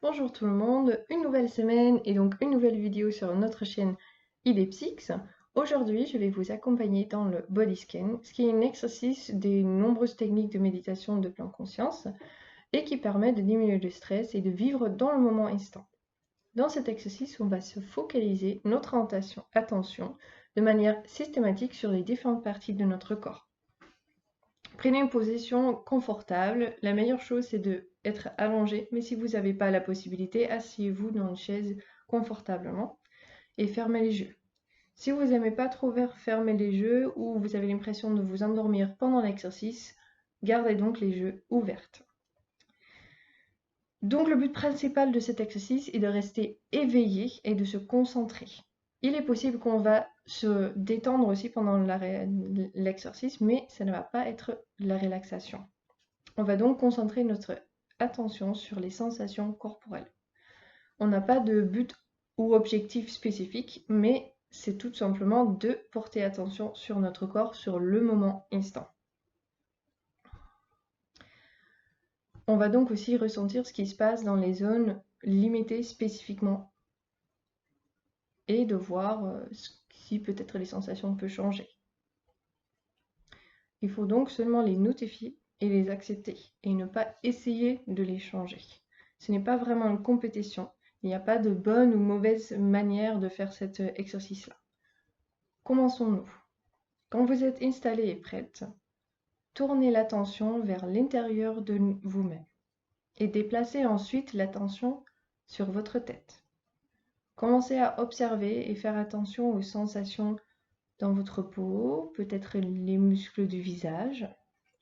Bonjour tout le monde, une nouvelle semaine et donc une nouvelle vidéo sur notre chaîne Idepsix. Aujourd'hui, je vais vous accompagner dans le body scan, ce qui est un exercice des nombreuses techniques de méditation de pleine conscience et qui permet de diminuer le stress et de vivre dans le moment instant. Dans cet exercice, on va se focaliser notre attention de manière systématique sur les différentes parties de notre corps. Prenez une position confortable. La meilleure chose, c'est d'être allongé, mais si vous n'avez pas la possibilité, asseyez-vous dans une chaise confortablement et fermez les yeux. Si vous n'aimez pas trop fermer les yeux ou vous avez l'impression de vous endormir pendant l'exercice, gardez donc les yeux ouverts. Donc le but principal de cet exercice est de rester éveillé et de se concentrer. Il est possible qu'on va se détendre aussi pendant l'exercice, mais ça ne va pas être la relaxation. On va donc concentrer notre attention sur les sensations corporelles. On n'a pas de but ou objectif spécifique, mais c'est tout simplement de porter attention sur notre corps, sur le moment instant. On va donc aussi ressentir ce qui se passe dans les zones limitées spécifiquement et de voir si peut-être les sensations peuvent changer. Il faut donc seulement les notifier et les accepter et ne pas essayer de les changer. Ce n'est pas vraiment une compétition. Il n'y a pas de bonne ou mauvaise manière de faire cet exercice-là. Commençons-nous. Quand vous êtes installé et prête, tournez l'attention vers l'intérieur de vous-même et déplacez ensuite l'attention sur votre tête. Commencez à observer et faire attention aux sensations dans votre peau, peut-être les muscles du visage.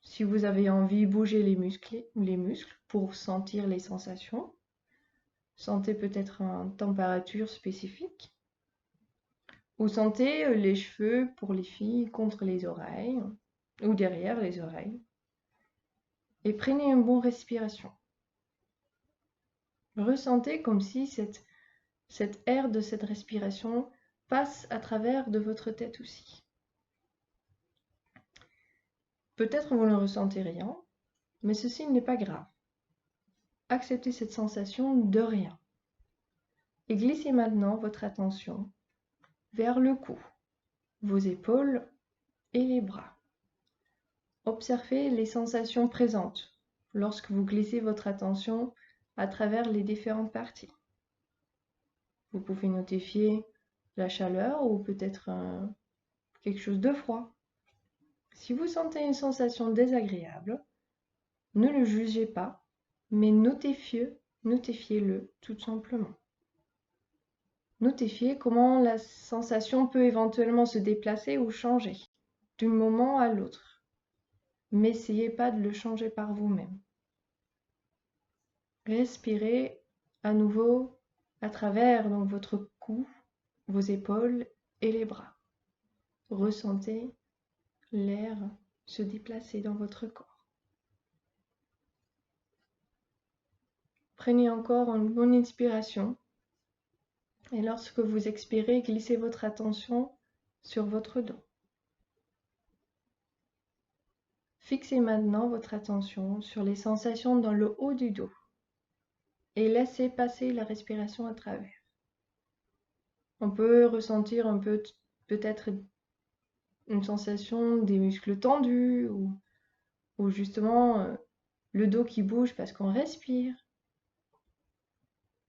Si vous avez envie, bougez les muscles pour sentir les sensations. Sentez peut-être une température spécifique. Ou sentez les cheveux pour les filles contre les oreilles ou derrière les oreilles. Et prenez une bonne respiration. Ressentez comme si cette air de cette respiration passe à travers de votre tête aussi. Peut-être vous ne ressentez rien, mais ceci n'est pas grave. Acceptez cette sensation de rien. Et glissez maintenant votre attention vers le cou, vos épaules et les bras. Observez les sensations présentes lorsque vous glissez votre attention à travers les différentes parties. Vous pouvez notifier la chaleur ou peut-être quelque chose de froid. Si vous sentez une sensation désagréable, ne le jugez pas, mais notifiez-le tout simplement. Notifiez comment la sensation peut éventuellement se déplacer ou changer d'un moment à l'autre. Mais n'essayez pas de le changer par vous-même. Respirez à nouveau à travers donc, votre cou, vos épaules et les bras. Ressentez l'air se déplacer dans votre corps. Prenez encore une bonne inspiration et lorsque vous expirez, glissez votre attention sur votre dos. Fixez maintenant votre attention sur les sensations dans le haut du dos et laissez passer la respiration à travers. On peut ressentir un peu peut-être une sensation des muscles tendus ou justement le dos qui bouge parce qu'on respire.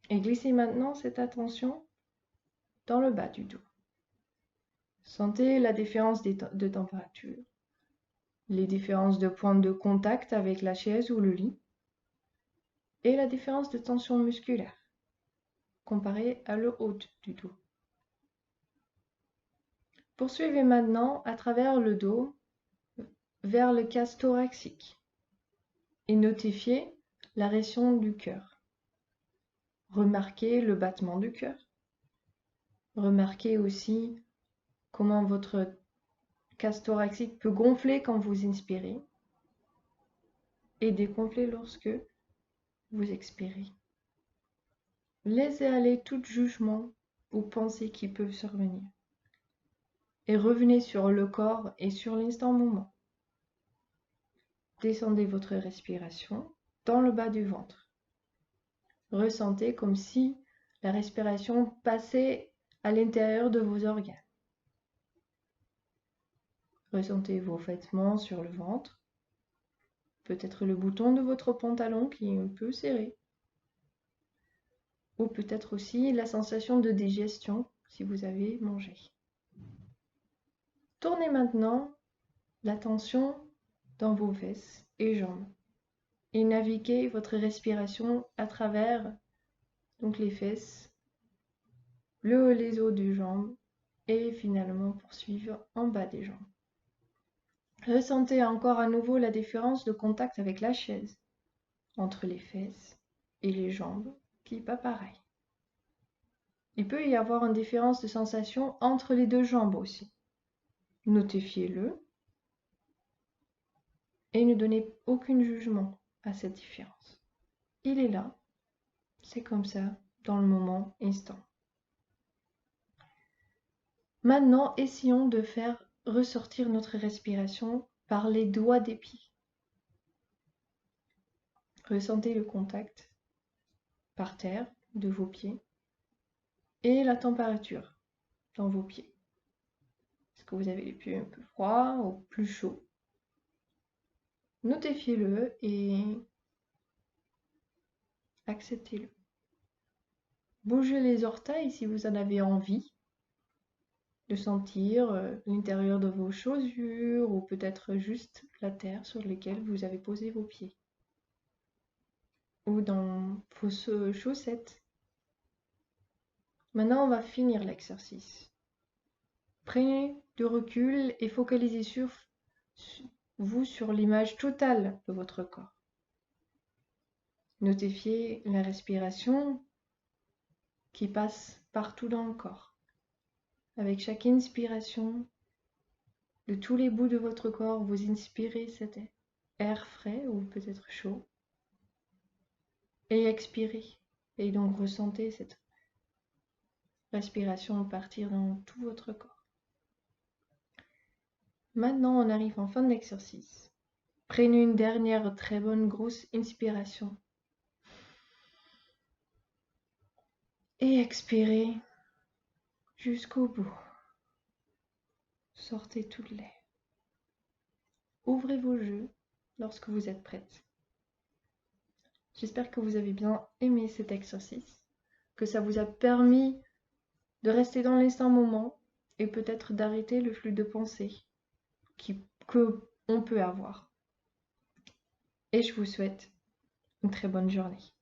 Et glissez maintenant cette attention dans le bas du dos. Sentez la différence de température, les différences de points de contact avec la chaise ou le lit et la différence de tension musculaire comparée à le haut du dos. Poursuivez maintenant à travers le dos vers le cage thoracique et notifiez la région du cœur. Remarquez le battement du cœur. Remarquez aussi comment votre cage thoracique peut gonfler quand vous inspirez et dégonfler lorsque vous expirez. Laissez aller tout jugement ou pensée qui peuvent survenir et revenez sur le corps et sur l'instant moment. Descendez votre respiration dans le bas du ventre. Ressentez comme si la respiration passait à l'intérieur de vos organes. Ressentez vos vêtements sur le ventre, peut-être le bouton de votre pantalon qui est un peu serré, ou peut-être aussi la sensation de digestion si vous avez mangé. Tournez maintenant l'attention dans vos fesses et jambes et naviguez votre respiration à travers donc les fesses, les os des jambes et finalement poursuivre en bas des jambes. Ressentez encore à nouveau la différence de contact avec la chaise entre les fesses et les jambes qui n'est pas pareil. Il peut y avoir une différence de sensation entre les deux jambes aussi. Notifiez-le et ne donnez aucun jugement à cette différence. Il est là, c'est comme ça, dans le moment instant. Maintenant, essayons de faire ressortir notre respiration par les doigts des pieds. Ressentez le contact par terre de vos pieds et la température dans vos pieds. Est-ce que vous avez les pieds un peu froids ou plus chauds? Notifiez-le et acceptez-le. Bougez les orteils si vous en avez envie de sentir l'intérieur de vos chaussures ou peut-être juste la terre sur laquelle vous avez posé vos pieds. Ou dans vos chaussettes. Maintenant, on va finir l'exercice. Prenez du recul et focalisez sur l'image totale de votre corps. Notifiez la respiration qui passe partout dans le corps. Avec chaque inspiration, de tous les bouts de votre corps, vous inspirez cet air frais ou peut-être chaud. Et expirez. Et donc ressentez cette respiration partir dans tout votre corps. Maintenant, on arrive en fin de l'exercice. Prenez une dernière très bonne grosse inspiration. Et expirez jusqu'au bout. Sortez tout l'air. Ouvrez vos yeux lorsque vous êtes prête. J'espère que vous avez bien aimé cet exercice, que ça vous a permis de rester dans l'instant moment et peut-être d'arrêter le flux de pensée qu'on peut avoir. Et je vous souhaite une très bonne journée.